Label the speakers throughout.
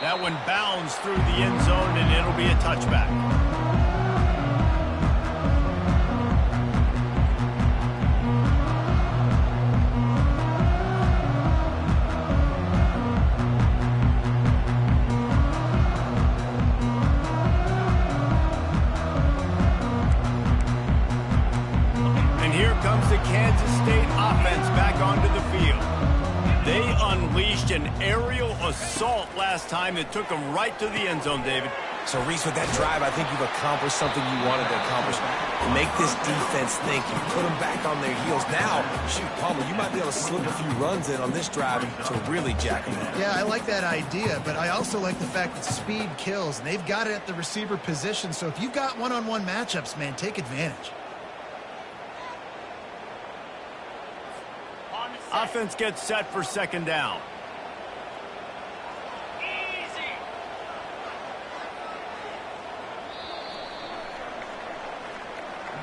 Speaker 1: That one bounds through the end zone, and it'll be a touchback. And here comes the Kansas State offense back onto the field. They unleashed an aerial assault last time that took them right to the end zone, David.
Speaker 2: So, Reese, with that drive, I think you've accomplished something you wanted to accomplish. You make this defense think. You put them back on their heels. Now, shoot, Palmer, you might be able to slip a few runs in on this drive to really jack them in.
Speaker 3: Yeah, I like that idea, but I also like the fact that speed kills, and they've got it at the receiver position. So if you've got one-on-one matchups, man, take advantage.
Speaker 1: Offense gets set for second down.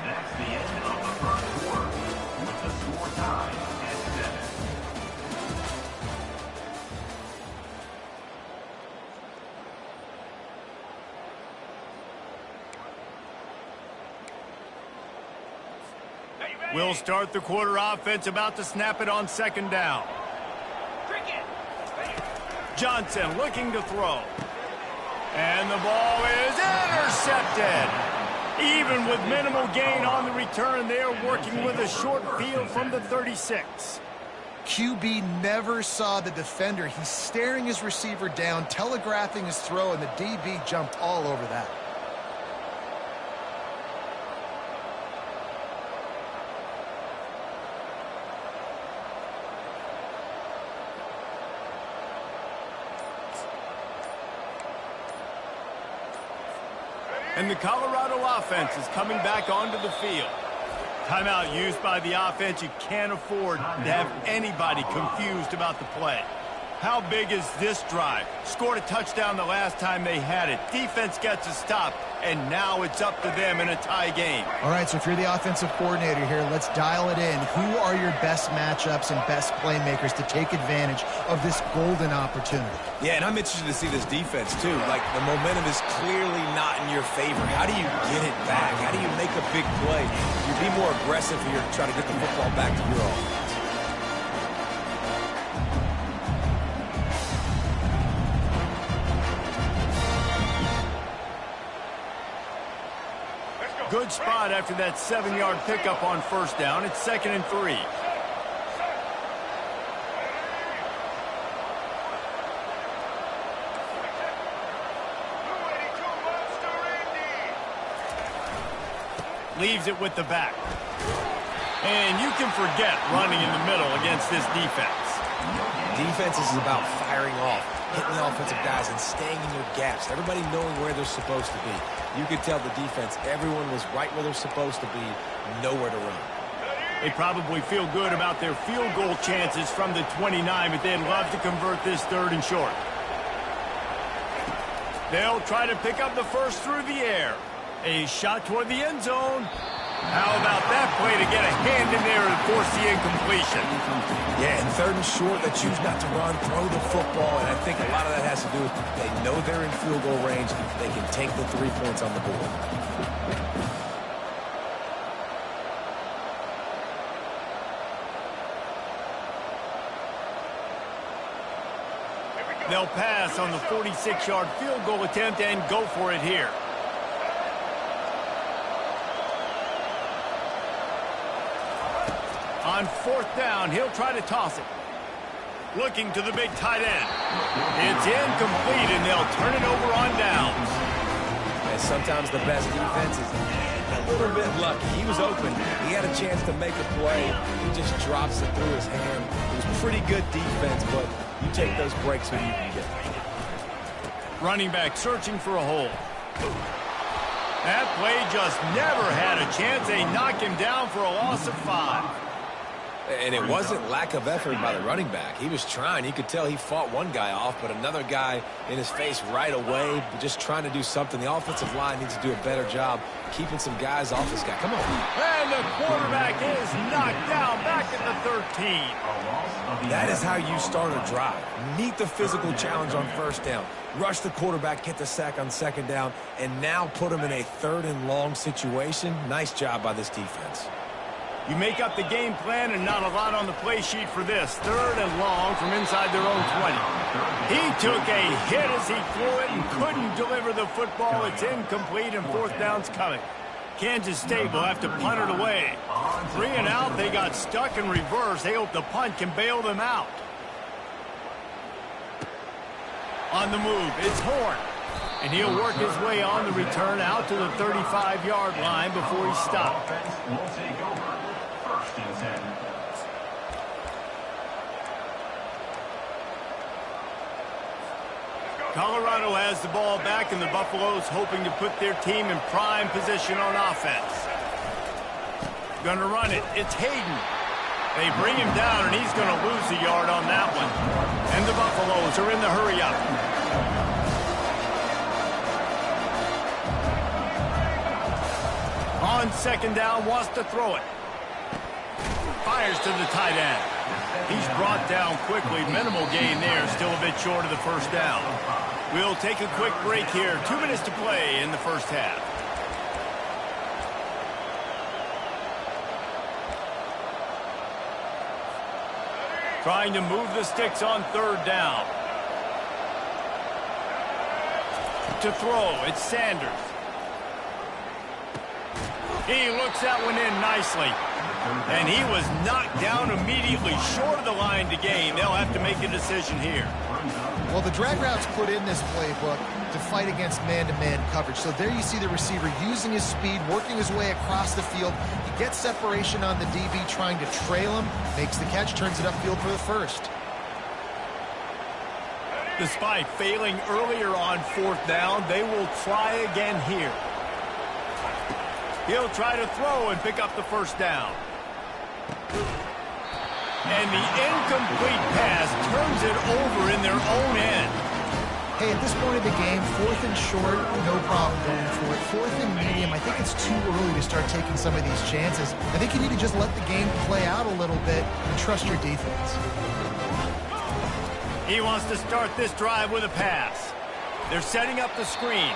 Speaker 4: That's the end of the first quarter, with the score tied at 7.
Speaker 1: We'll start the quarter. Offense about to snap it on second down. Johnson looking to throw. And the ball is intercepted. Even with minimal gain on the return, they're working with a short field from the 36.
Speaker 3: QB never saw the defender. He's staring his receiver down, telegraphing his throw, and the DB jumped all over that.
Speaker 1: And the Colorado offense is coming back onto the field. Timeout used by the offense. You can't afford to have anybody confused about the play. How big is this drive? Scored a touchdown the last time they had it. Defense gets a stop, and now it's up to them in a tie game.
Speaker 3: All right, so if you're the offensive coordinator here, let's dial it in. Who are your best matchups and best playmakers to take advantage of this golden opportunity?
Speaker 2: Yeah, and I'm interested to see this defense, too. Like, the momentum is clearly not in your favor. How do you get it back? How do you make a big play? You be more aggressive here to try to get the football back to your offense.
Speaker 1: Good spot after that 7-yard pickup on first down. It's 2nd and 3. Leaves it with the back. And you can forget running in the middle against this defense.
Speaker 2: Defense is about firing off, hitting the offensive guys, and staying in their gaps. Everybody knowing where they're supposed to be. You could tell the defense, everyone was right where they're supposed to be, nowhere to run.
Speaker 1: They probably feel good about their field goal chances from the 29, but they'd love to convert this 3rd and short. They'll try to pick up the first through the air. A shot toward the end zone. How about that play to get a hand in there and force the incompletion?
Speaker 2: Yeah, and 3rd and short, they choose not to run, throw the football, and I think a lot of that has to do with they know they're in field goal range. They can take the 3 points on the board.
Speaker 1: They'll pass on the 46-yard field goal attempt and go for it here. On 4th down, he'll try to toss it. Looking to the big tight end. It's incomplete, and they'll turn it over on downs.
Speaker 2: And sometimes the best defense is a little bit lucky. He was open. He had a chance to make a play. He just drops it through his hand. It was pretty good defense, but you take those breaks when you can get them.
Speaker 1: Running back searching for a hole. That play just never had a chance. They knock him down for a loss of 5.
Speaker 2: And it wasn't lack of effort by the running back. He was trying. You could tell he fought one guy off, but another guy in his face right away, just trying to do something. The offensive line needs to do a better job keeping some guys off this guy. Come on.
Speaker 1: And the quarterback is knocked down back second to 13.
Speaker 2: That is how you start a drive. Meet the physical challenge on first down. Rush the quarterback, get the sack on second down, and now put him in a 3rd and long situation. Nice job by this defense.
Speaker 1: You make up the game plan and not a lot on the play sheet for this. 3rd and long from inside their own 20. He took a hit as he threw it and couldn't deliver the football. It's incomplete and 4th down's coming. Kansas State will have to punt it away. 3 and out, they got stuck in reverse. They hope the punt can bail them out. On the move, it's Horn. And he'll work his way on the return out to the 35-yard line before he stopped.
Speaker 4: Will take over. 1st and 10.
Speaker 1: Colorado has the ball back, and the Buffaloes hoping to put their team in prime position on offense. Gonna run it. It's Hayden. They bring him down, and he's gonna lose a yard on that one. And the Buffaloes are in the hurry-up. On second down, wants to throw it. Fires to the tight end. He's brought down quickly. Minimal gain there. Still a bit short of the 1st down. We'll take a quick break here. 2 minutes to play in the 1st half. Trying to move the sticks on 3rd down. To throw, it's Sanders. He looks that one in nicely. And he was knocked down immediately short of the line to gain. They'll have to make a decision here.
Speaker 3: Well, the drag route's put in this playbook to fight against man-to-man coverage. So there you see the receiver using his speed, working his way across the field. He gets separation on the DB, trying to trail him, makes the catch, turns it upfield for the 1st.
Speaker 1: Despite failing earlier on 4th down, they will try again here. He'll try to throw and pick up the 1st down. And the incomplete pass turns it over in their own end.
Speaker 3: Hey, at this point of the game, 4th and short, no problem going for it. 4th and medium, I think it's too early to start taking some of these chances. I think you need to just let the game play out a little bit and trust your defense.
Speaker 1: He wants to start this drive with a pass. They're setting up the screen.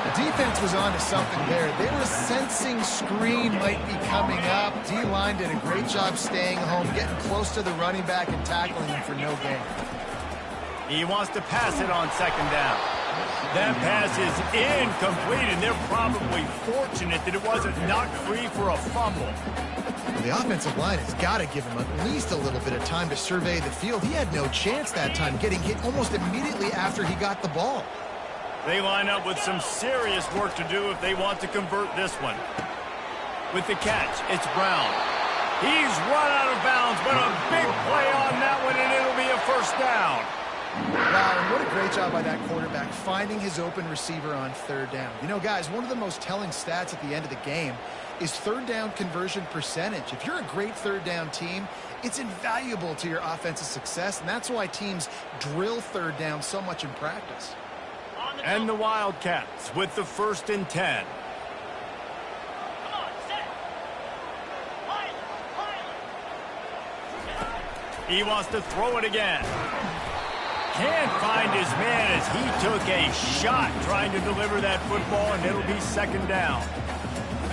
Speaker 3: The defense was on to something there. They were sensing screen might be coming up. D-line did a great job staying home, getting close to the running back and tackling him for no gain.
Speaker 1: He wants to pass it on 2nd down. That pass is incomplete, and they're probably fortunate that it wasn't knocked free for a fumble.
Speaker 3: The offensive line has got to give him at least a little bit of time to survey the field. He had no chance that time, getting hit almost immediately after he got the ball.
Speaker 1: They line up with some serious work to do if they want to convert this one. With the catch, it's Brown. He's run out of bounds, but a big play on that one, and it'll be a 1st down.
Speaker 3: Wow, and what a great job by that quarterback, finding his open receiver on 3rd down. You know, guys, one of the most telling stats at the end of the game is 3rd down conversion percentage. If you're a great 3rd down team, it's invaluable to your offensive success, and that's why teams drill 3rd down so much in practice.
Speaker 1: And the Wildcats with the 1st and 10. He wants to throw it again. Can't find his man as he took a shot trying to deliver that football, and it'll be 2nd down.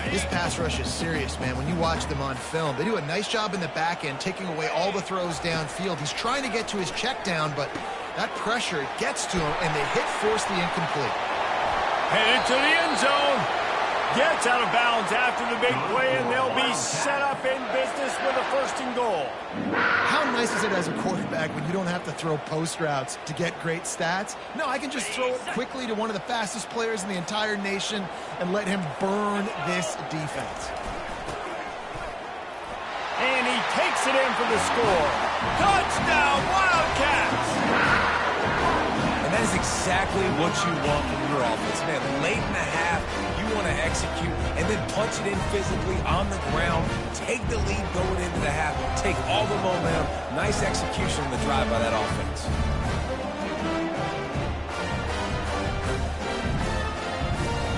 Speaker 3: This pass rush is serious, man. When you watch them on film, they do a nice job in the back end, taking away all the throws downfield. He's trying to get to his check down, but that pressure gets to him, and they force the incomplete.
Speaker 1: Headed to the end zone. Gets out of bounds after the big play, and they'll be set up in business with a 1st and goal.
Speaker 3: How nice is it as a quarterback when you don't have to throw post routes to get great stats? No, I can just throw it quickly to one of the fastest players in the entire nation and let him burn this defense.
Speaker 1: And he takes it in for the score. Touchdown, Wildcats!
Speaker 2: And that is exactly what you want from your offense, man. Late in the half, you want to execute and then punch it in physically on the ground, take the lead going into the half, take all the momentum. Nice execution on the drive by that offense.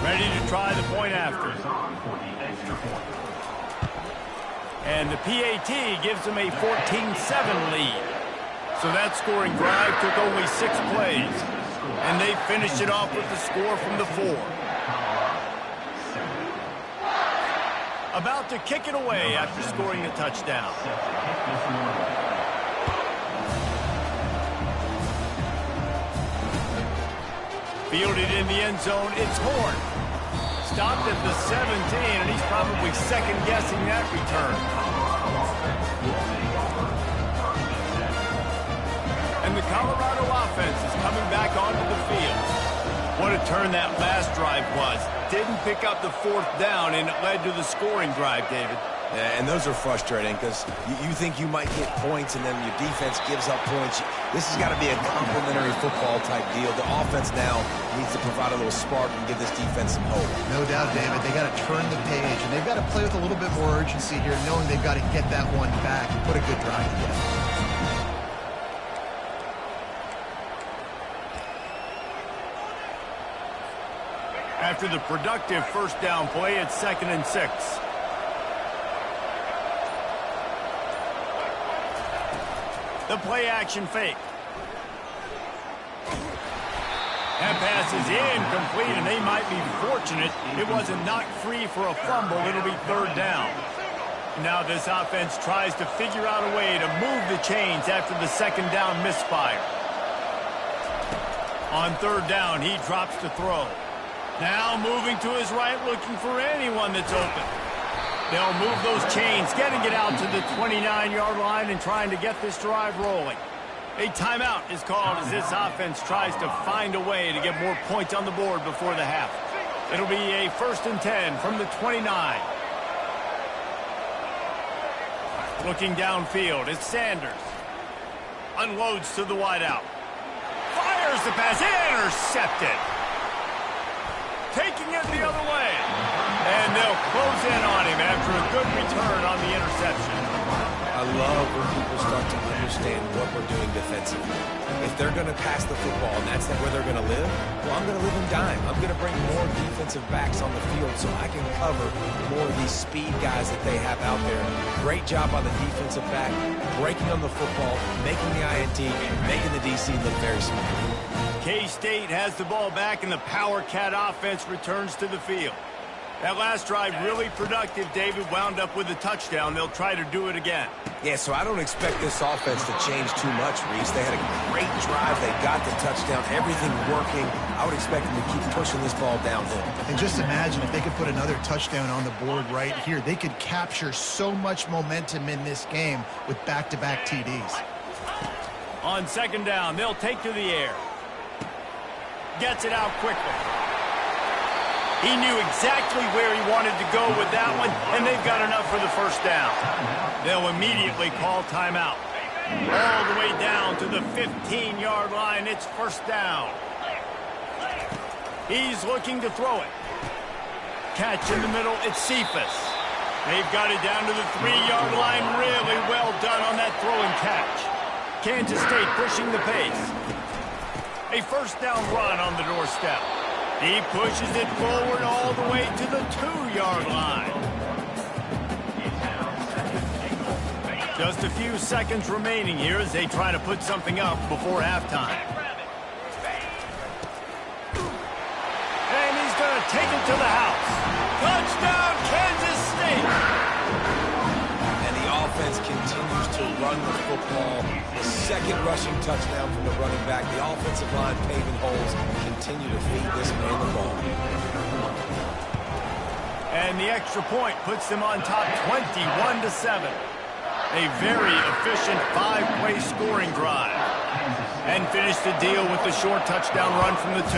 Speaker 1: Ready to try the point after. And the PAT gives them a 14-7 lead. So that scoring drive took only 6 plays. And they finished it off with the score from the 4. About to kick it away after scoring the touchdown. Fielded in the end zone, it's Horn. Stopped at the 17, and he's probably second-guessing that return. And the Colorado offense is coming back onto the field. What a turn that last drive was. Didn't pick up the 4th down, and it led to the scoring drive, David.
Speaker 2: Yeah, and those are frustrating because you think you might get points and then your defense gives up points. This has got to be a complementary football type deal. The offense now needs to provide a little spark and give this defense some hope.
Speaker 3: No doubt, David. They got to turn the page, and they've got to play with a little bit more urgency here, knowing they've got to get that one back and put a good drive together.
Speaker 1: After the productive first down play, it's 2nd and 6. The play action fake. That pass is incomplete, and they might be fortunate it wasn't knocked free for a fumble. It'll be 3rd down. Now this offense tries to figure out a way to move the chains after the 2nd down misfire. On 3rd down, he drops to throw. Now moving to his right, looking for anyone that's open. They'll move those chains, getting it out to the 29-yard line and trying to get this drive rolling. A timeout is called as this offense tries to find a way to get more points on the board before the half. It'll be a 1st and 10 from the 29. Looking downfield, it's Sanders. Unloads to the wideout. Fires the pass, intercepted. Taking it the other way. And they'll close in on him after a good return on the interception.
Speaker 2: I love when people start to understand what we're doing defensively. If they're going to pass the football and that's where they're going to live, well, I'm going to live in dime. I'm going to bring more defensive backs on the field so I can cover more of these speed guys that they have out there. Great job by the defensive back, breaking on the football, making the INT, making the DC look very smart.
Speaker 1: K-State has the ball back, and the Power Cat offense returns to the field. That last drive really productive. David wound up with a touchdown. They'll try to do it again.
Speaker 2: Yeah, so I don't expect this offense to change too much, Reese. They had a great drive. They got the touchdown. Everything working. I would expect them to keep pushing this ball downhill.
Speaker 3: And just imagine if they could put another touchdown on the board right here. They could capture so much momentum in this game with back-to-back TDs.
Speaker 1: On 2nd down, they'll take to the air. Gets it out quickly. He knew exactly where he wanted to go with that one, and they've got enough for the 1st down. They'll immediately call timeout. All the way down to the 15-yard line, it's 1st down. He's looking to throw it. Catch in the middle, it's Cephas. They've got it down to the 3-yard line. Really well done on that throw and catch. Kansas State pushing the pace. A 1st down run on the doorstep. He pushes it forward all the way to the 2-yard line. Just a few seconds remaining here as they try to put something up before halftime. And he's going to take it to the house. Touchdown, Kansas State!
Speaker 2: And the offense continues to run the football. The 2nd rushing touchdown from the running back. The offensive line paving holes. Continue to feed this man the ball.
Speaker 1: And the extra point puts them on top 21-7. A very efficient 5-play scoring drive. And finish the deal with the short touchdown run from the 2.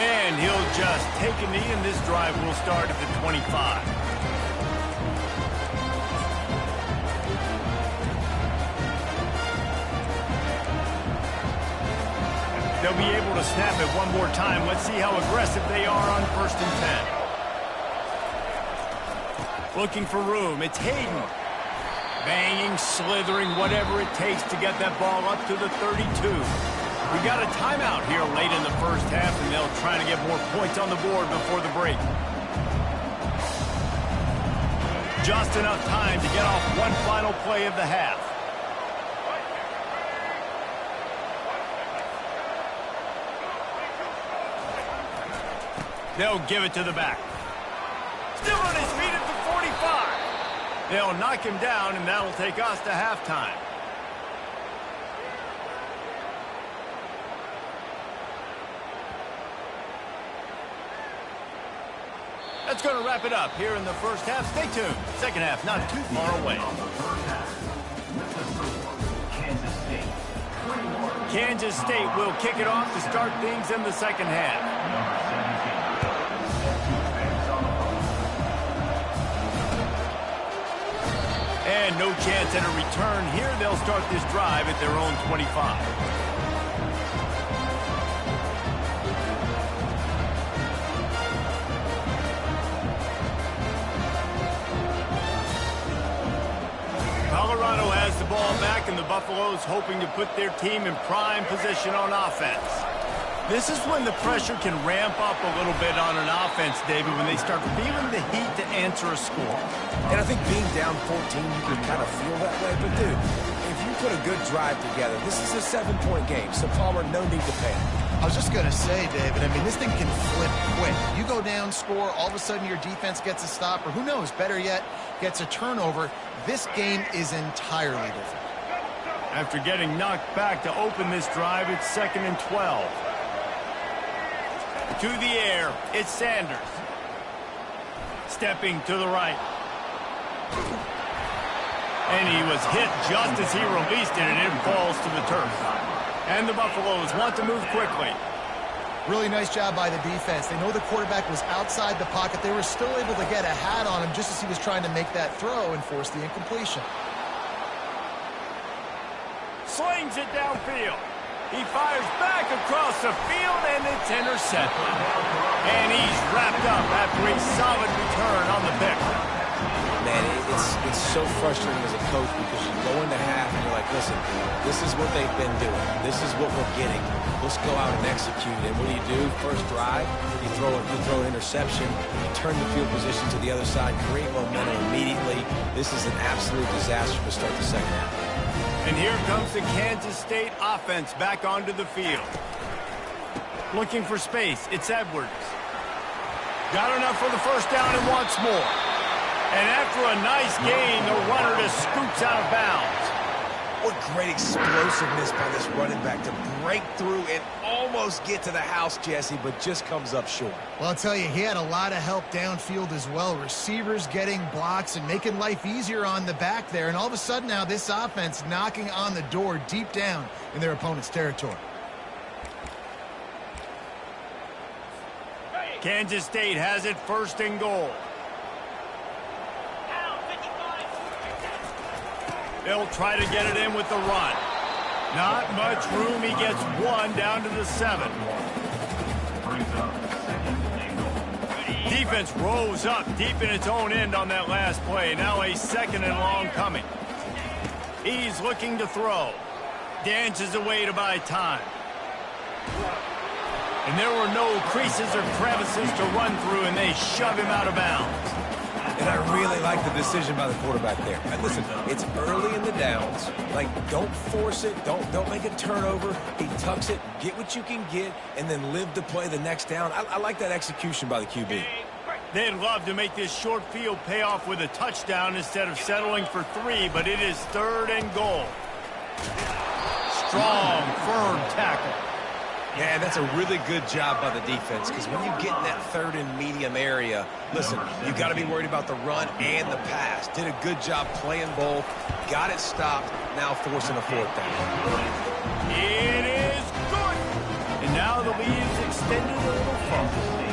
Speaker 1: And he'll just take a knee, and this drive will start at the 25. They'll be able to snap it one more time. Let's see how aggressive they are on 1st and 10. Looking for room. It's Hayden. Banging, slithering, whatever it takes to get that ball up to the 32. We got a timeout here late in the first half, and they'll try to get more points on the board before the break. Just enough time to get off one final play of the half. They'll give it to the back. Still on his feet at the 45. They'll knock him down, and that'll take us to halftime. That's going to wrap it up here in the first half. Stay tuned. Second half, not too far away. Kansas State will kick it off to start things in the second half. And no chance at a return here. They'll start this drive at their own 25. Colorado has the ball back, and the Buffaloes hoping to put their team in prime position on offense. This is when the pressure can ramp up a little bit on an offense, David, when they start feeling the heat to answer a score.
Speaker 2: And I think being down 14, you can kind of feel that way. But, dude, if you put a good drive together, this is a 7-point game. So, Palmer, no need to panic.
Speaker 3: I was just going to say, David, I mean, this thing can flip quick. You go down, score, all of a sudden your defense gets a stop, or who knows, better yet, gets a turnover. This game is entirely different.
Speaker 1: After getting knocked back to open this drive, it's 2nd and 12. To the air, it's Sanders. Stepping to the right. And he was hit just as he released it, and it falls to the turf. And the Buffaloes want to move quickly.
Speaker 3: Really nice job by the defense. They know the quarterback was outside the pocket. They were still able to get a hat on him just as he was trying to make that throw and force the incompletion.
Speaker 1: Slings it downfield. He fires back across the field, and it's intercepted. And he's wrapped up after a solid return on the pick.
Speaker 2: Man, it's so frustrating as a coach because you go into half and you're like, listen, this is what they've been doing. This is what we're getting. Let's go out and execute. And what do? First drive, you throw an interception, you turn the field position to the other side, create momentum immediately. This is an absolute disaster to start the second half.
Speaker 1: And here comes the Kansas State offense back onto the field. Looking for space, it's Edwards. Got enough for the first down and wants more. And after a nice gain, the runner just scoots out of bounds.
Speaker 2: What great explosiveness by this running back to break through and almost get to the house, Jesse, but just comes up short.
Speaker 3: Well, I'll tell you, he had a lot of help downfield as well. Receivers getting blocks and making life easier on the back there. And all of a sudden now this offense knocking on the door deep down in their opponent's territory.
Speaker 1: Kansas State has it 1st and goal. They'll try to get it in with the run. Not much room. He gets one down to the 7. Defense rose up deep in its own end on that last play. Now a 2nd and long coming. He's looking to throw. Dances away to buy time. And there were no creases or crevices to run through, and they shove him out of bounds.
Speaker 2: And I really like the decision by the quarterback there. And listen, it's early in the downs. Like, don't force it. Don't make a turnover. He tucks it, get what you can get, and then live to play the next down. I like that execution by the QB.
Speaker 1: They'd love to make this short field pay off with a touchdown instead of settling for 3, but it is 3rd and goal. Strong, firm tackle.
Speaker 2: Yeah, that's a really good job by the defense because when you get in that 3rd and medium area, listen, you got to be worried about the run and the pass. Did a good job playing both, got it stopped, now forcing a 4th down.
Speaker 1: It is good. And now the lead is extended a little further.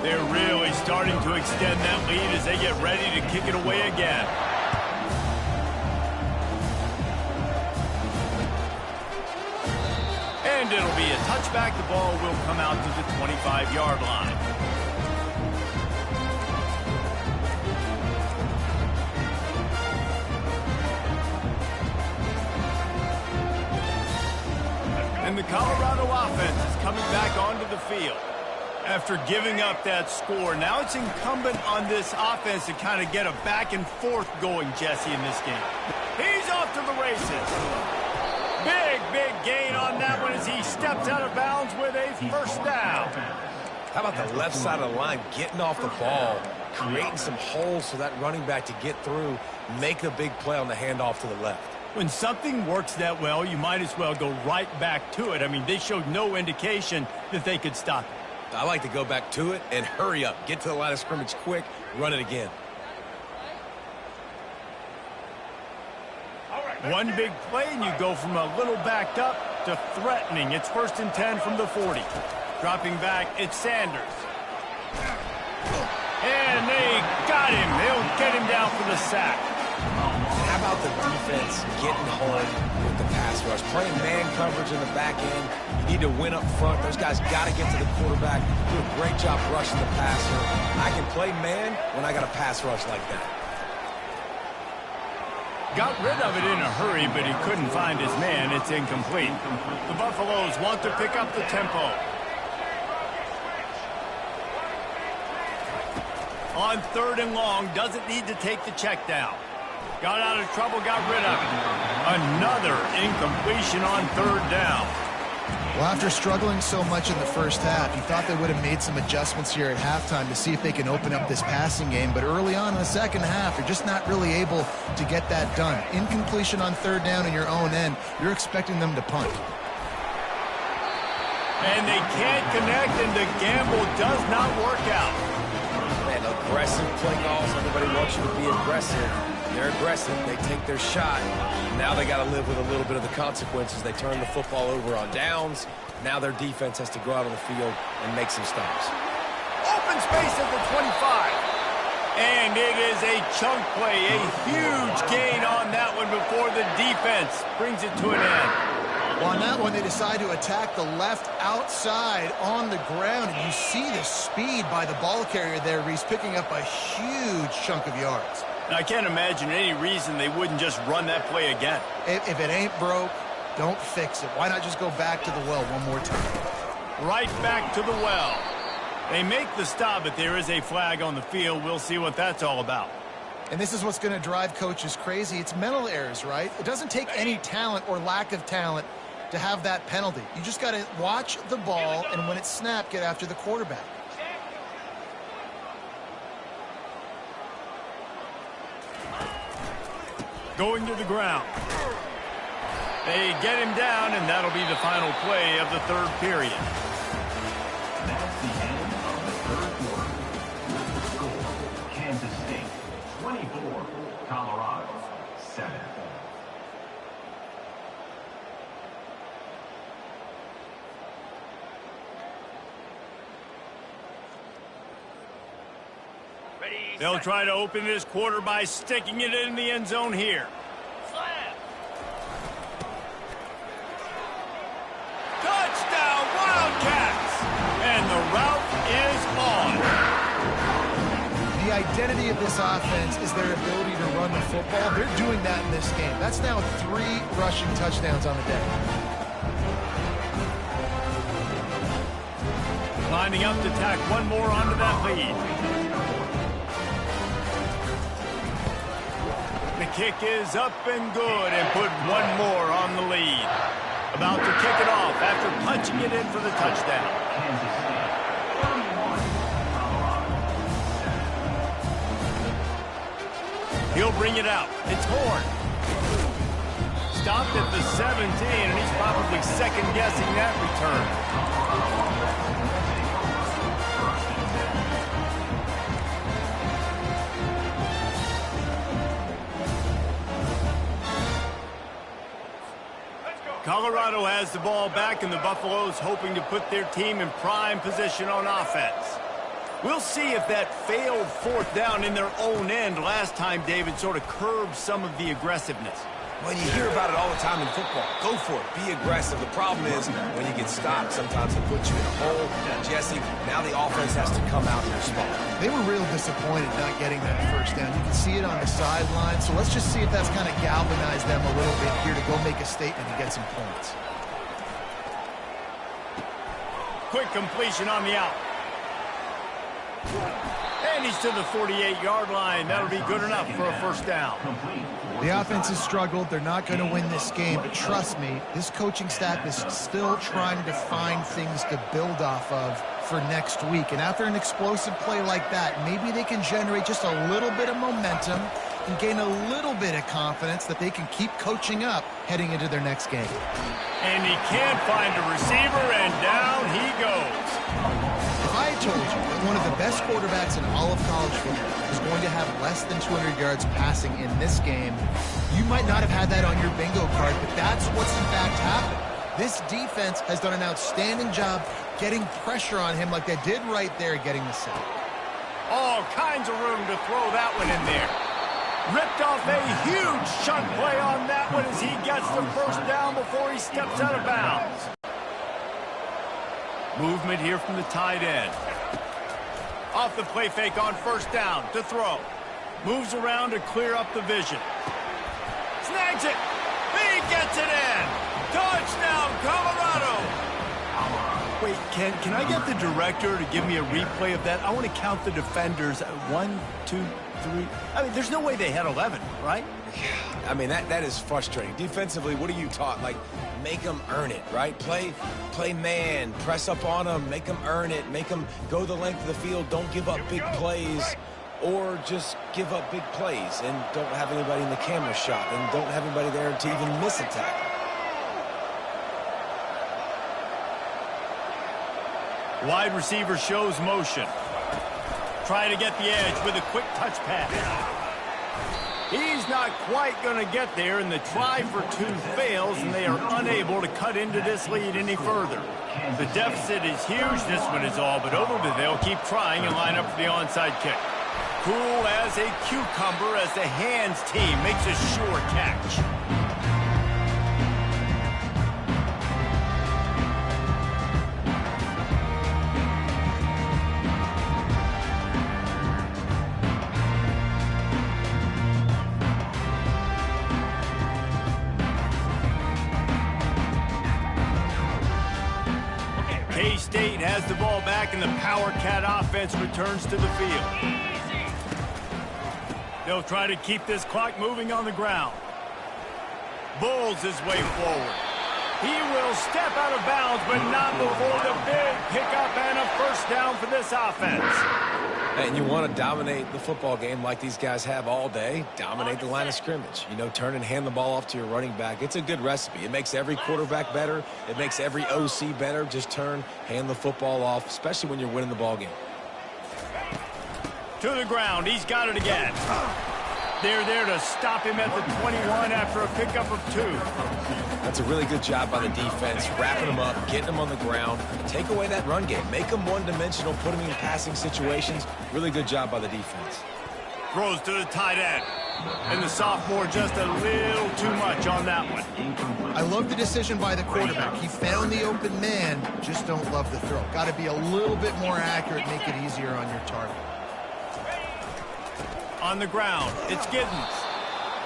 Speaker 1: They're really starting to extend that lead as they get ready to kick it away again. And And it'll be a touchback. The ball will come out to the 25-yard line. And the Colorado offense is coming back onto the field. After giving up that score, now it's incumbent on this offense to kind of get a back and forth going, Jesse, in this game. He's off to the races. Big gain on that one as he steps out of bounds with a first down.
Speaker 2: How about the left side of the line getting off the ball, creating some holes for that running back to get through, make a big play on the handoff to the left.
Speaker 1: When something works that well, you might as well go right back to it. I mean, they showed no indication that they could stop it.
Speaker 2: I like to go back to it and hurry up. Get to the line of scrimmage quick, run it again.
Speaker 1: One big play, and you go from a little backed up to threatening. It's 1st and 10 from the 40. Dropping back, it's Sanders. And they got him. They'll get him down for the sack.
Speaker 2: How about the defense getting home with the pass rush? Playing man coverage in the back end. You need to win up front. Those guys got to get to the quarterback. Do a great job rushing the passer. I can play man when I got a pass rush like that.
Speaker 1: Got rid of it in a hurry, but he couldn't find his man. It's incomplete. The Buffaloes want to pick up the tempo. On 3rd and long, doesn't need to take the check down. Got out of trouble, got rid of it. Another incompletion on 3rd down.
Speaker 3: Well, after struggling so much in the first half, you thought they would have made some adjustments here at halftime to see if they can open up this passing game. But early on in the second half, you're just not really able to get that done. Incompletion on 3rd down in your own end, you're expecting them to punt.
Speaker 1: And they can't connect, and the gamble does not work out.
Speaker 2: Man, aggressive play calls. Everybody wants you to be aggressive. They're aggressive. They take their shot. Now they got to live with a little bit of the consequences. They turn the football over on downs. Now their defense has to go out on the field and make some stops.
Speaker 1: Open space at the 25. And it is a chunk play. A huge gain on that one before the defense brings it to an end.
Speaker 3: Well, on that one, they decide to attack the left outside on the ground. And you see the speed by the ball carrier there, Reese, picking up a huge chunk of yards.
Speaker 1: I can't imagine any reason they wouldn't just run that play again.
Speaker 3: If it ain't broke, don't fix it. Why not just go back to the well one more time?
Speaker 1: Right back to the well. They make the stop, but there is a flag on the field. We'll see what that's all about.
Speaker 3: And this is what's going to drive coaches crazy. It's mental errors, right? It doesn't take any talent or lack of talent to have that penalty. You just got to watch the ball, and when it's snapped, get after the quarterback.
Speaker 1: Going to the ground. They get him down, and that'll be the final play of the 3rd period.
Speaker 4: That's the end of the 3rd quarter. The score, Kansas State 24, Colorado 7.
Speaker 1: They'll try to open this quarter by sticking it in the end zone here. Touchdown, Wildcats! And the route is on.
Speaker 3: The identity of this offense is their ability to run the football. They're doing that in this game. That's now 3 rushing touchdowns on the day.
Speaker 1: Lining up to tack one more onto that lead. The kick is up and good, and put one more on the lead. About to kick it off after punching it in for the touchdown.
Speaker 4: Kansas State 31, Colorado 7.
Speaker 1: He'll bring it out. It's Horn. Stopped at the 17, and he's probably second-guessing that return. Colorado has the ball back, and the Buffaloes hoping to put their team in prime position on offense. We'll see if that failed 4th down in their own end last time, David, sort of curbed some of the aggressiveness.
Speaker 2: Well, you hear about it all the time in football. Go for it. Be aggressive. The problem is when you get stopped, sometimes it puts you in a hole. Jesse, now the offense has to come out and respond.
Speaker 3: They were real disappointed not getting that first down. You can see it on the sideline. So let's just see if that's kind of galvanized them a little bit here to go make a statement and get some points.
Speaker 1: Quick completion on the out. And he's to the 48-yard line. That'll be good enough for a first down.
Speaker 3: The offense has struggled. They're not going to win this game, but trust me, this coaching staff is still trying to find things to build off of for next week. And after an explosive play like that, maybe they can generate just a little bit of momentum and gain a little bit of confidence that they can keep coaching up heading into their next game.
Speaker 1: And he can't find a receiver, and down he goes.
Speaker 3: If I had told you that one of the best quarterbacks in all of college football is going to have less than 200 yards passing in this game, you might not have had that on your bingo card, but that's what's in fact happened. This defense has done an outstanding job getting pressure on him like they did right there getting the sack.
Speaker 1: All kinds of room to throw that one in there. Ripped off a huge chunk play on that one as he gets the first down before he steps out of bounds. Movement here from the tight end. Off the play fake on first down to throw. Moves around to clear up the vision. Snags it. He gets it in. Touchdown, Colorado. Wait, can I get the director to give me a replay of that? I want to count the defenders. 1, 2, 3. I mean, there's no way they had 11, right?
Speaker 2: I mean, that is frustrating. Defensively, what are you taught? Like, make them earn it, right? Play man, press up on them, make them earn it, make them go the length of the field, don't give up big plays, or just give up big plays and don't have anybody in the camera shot and don't have anybody there to even miss a tackle.
Speaker 1: Wide receiver shows motion. Try to get the edge with a quick touch pass. He's not quite going to get there, and the try for two fails, and they are unable to cut into this lead any further. The deficit is huge. This one is all but over, but they'll keep trying and line up for the onside kick. Cool as a cucumber as the hands team makes a sure catch. K-State has the ball back, and the Power Cat offense returns to the field. They'll try to keep this clock moving on the ground. Bulls his way forward. He will step out of bounds, but not before the big pickup and a first down for this offense.
Speaker 2: And you want to dominate the football game like these guys have all day. Dominate the line of scrimmage. You know, turn and hand the ball off to your running back. It's a good recipe. It makes every quarterback better. It makes every OC better. Just turn, hand the football off, especially when you're winning the ball game.
Speaker 1: To the ground. He's got it again. They're there to stop him at the 21 after a pickup of 2.
Speaker 2: That's a really good job by the defense, wrapping them up, getting them on the ground. Take away that run game. Make them one-dimensional, put them in passing situations. Really good job by the defense.
Speaker 1: Throws to the tight end. And the sophomore just a little too much on that one.
Speaker 3: I love the decision by the quarterback. He found the open man, just don't love the throw. Got to be a little bit more accurate, make it easier on your target.
Speaker 1: On the ground, it's Giddens.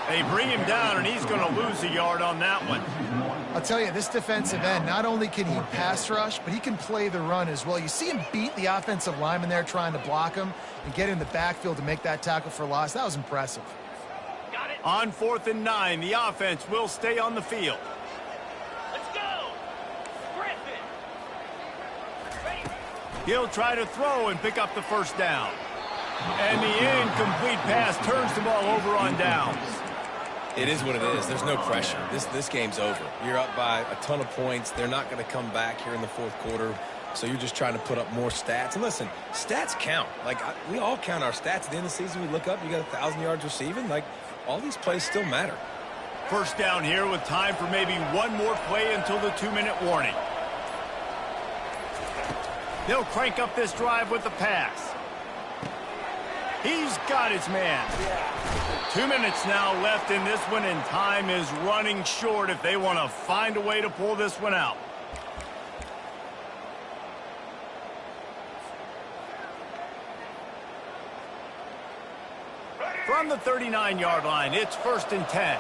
Speaker 1: They bring him down, and he's going to lose a yard on that one.
Speaker 3: I'll tell you, this defensive end, not only can he pass rush, but he can play the run as well. You see him beat the offensive lineman there trying to block him and get in the backfield to make that tackle for loss. That was impressive.
Speaker 1: On 4th and 9, the offense will stay on the field.
Speaker 5: Let's go! Griffin!
Speaker 1: He'll try to throw and pick up the first down. And the incomplete pass turns the ball over on downs.
Speaker 2: It is what it is. There's no pressure. This game's over. You're up by a ton of points. They're not going to come back here in the fourth quarter. So you're just trying to put up more stats. And listen, stats count. Like, we all count our stats. At the end of the season, we look up, you got 1,000 yards receiving. Like, all these plays still matter.
Speaker 1: First down here with time for maybe one more play until the 2-minute warning. They'll crank up this drive with the pass. He's got his man. 2 minutes now left in this one, and time is running short if they want to find a way to pull this one out. From the 39-yard line, it's 1st and 10.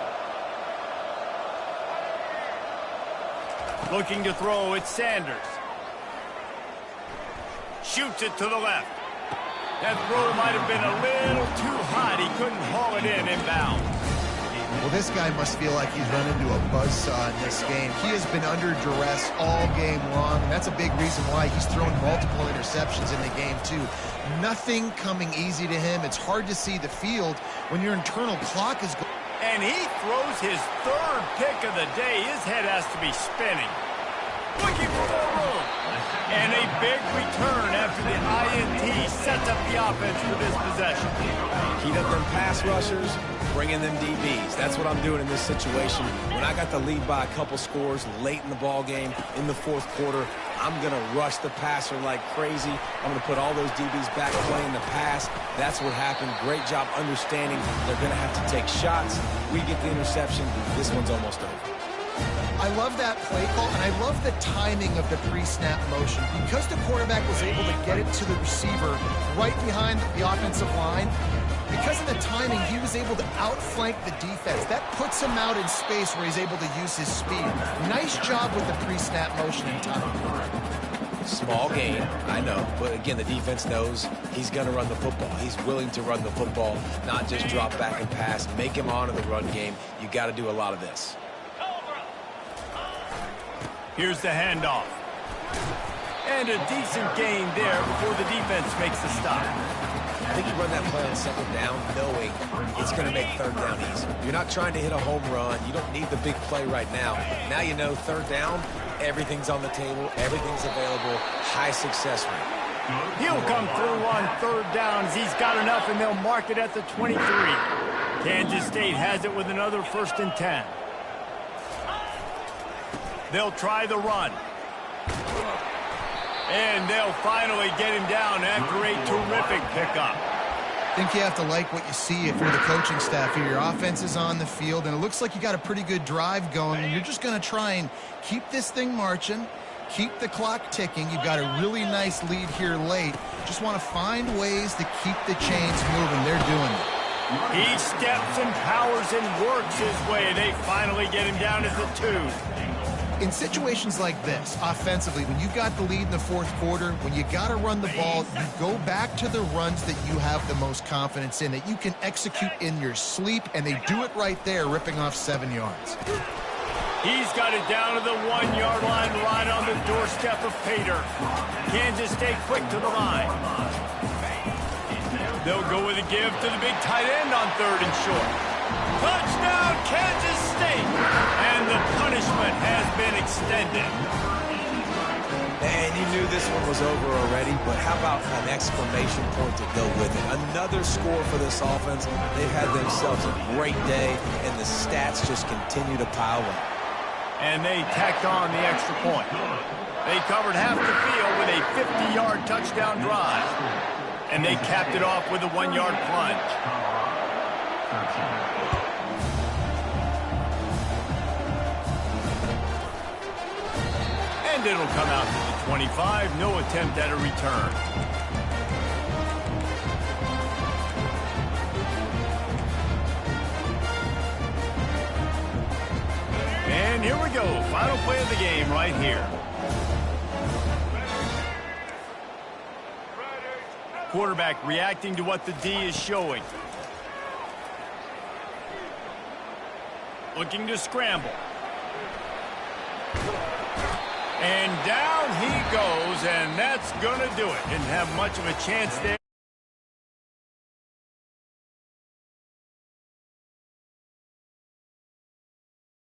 Speaker 1: Looking to throw, it's Sanders. Shoots it to the left. That throw might have been a little too hot. He couldn't haul it inbound.
Speaker 3: Well, this guy must feel like he's run into a buzzsaw in this game. He has been under duress all game long, and that's a big reason why he's thrown multiple interceptions in the game, too. Nothing coming easy to him. It's hard to see the field when your internal clock is going.
Speaker 1: And he throws his 3rd pick of the day. His head has to be spinning. Looking for more room. And a big return after the INT sets up the offense for this possession.
Speaker 2: Heat up them pass rushers, bring in them DBs. That's what I'm doing in this situation. When I got the lead by a couple scores late in the ball game, in the 4th quarter, I'm going to rush the passer like crazy. I'm going to put all those DBs back playing the pass. That's what happened. Great job understanding they're going to have to take shots. We get the interception. This one's almost over.
Speaker 3: I love that play call, and I love the timing of the pre-snap motion. Because the quarterback was able to get it to the receiver right behind the offensive line, because of the timing, he was able to outflank the defense. That puts him out in space where he's able to use his speed. Nice job with the pre-snap motion and timing.
Speaker 2: Small gain, I know. But again, the defense knows he's going to run the football. He's willing to run the football, not just drop back and pass, make him honor the run game. You got to do a lot of this.
Speaker 1: Here's the handoff. And a decent gain there before the defense makes the stop.
Speaker 2: I think you run that play on 2nd down knowing it's going to make 3rd down easy. You're not trying to hit a home run. You don't need the big play right now. Now you know 3rd down, everything's on the table, everything's available, high success rate.
Speaker 1: He'll come through on 3rd downs. He's got enough, and they'll mark it at the 23. Kansas State has it with another 1st and 10. They'll try the run. And they'll finally get him down after a terrific pickup.
Speaker 3: I think you have to like what you see if you're the coaching staff here. Your offense is on the field, and it looks like you got a pretty good drive going, and you're just going to try and keep this thing marching, keep the clock ticking. You've got a really nice lead here late. Just want to find ways to keep the chains moving. They're doing it.
Speaker 1: He steps and powers and works his way. They finally get him down at the 2.
Speaker 3: In situations like this, offensively, when you got the lead in the 4th quarter, when you got to run the ball, you go back to the runs that you have the most confidence in, that you can execute in your sleep, and they do it right there, ripping off 7 yards.
Speaker 1: He's got it down to the 1-yard line, right on the doorstep of Pater. Kansas State quick to the line. They'll go with a give to the big tight end on 3rd and short. Touchdown, Kansas State! And the punishment has been extended.
Speaker 2: And you knew this one was over already, but how about an exclamation point to go with it? Another score for this offense. They've had themselves a great day, and the stats just continue to pile up.
Speaker 1: And they tacked on the extra point. They covered half the field with a 50-yard touchdown drive. And they capped it off with a 1-yard plunge. And it'll come out to the 25. No attempt at a return. And here we go. Final play of the game right here. Quarterback reacting to what the D is showing. Looking to scramble. And down he goes, and that's going to do it. Didn't have much of a chance there.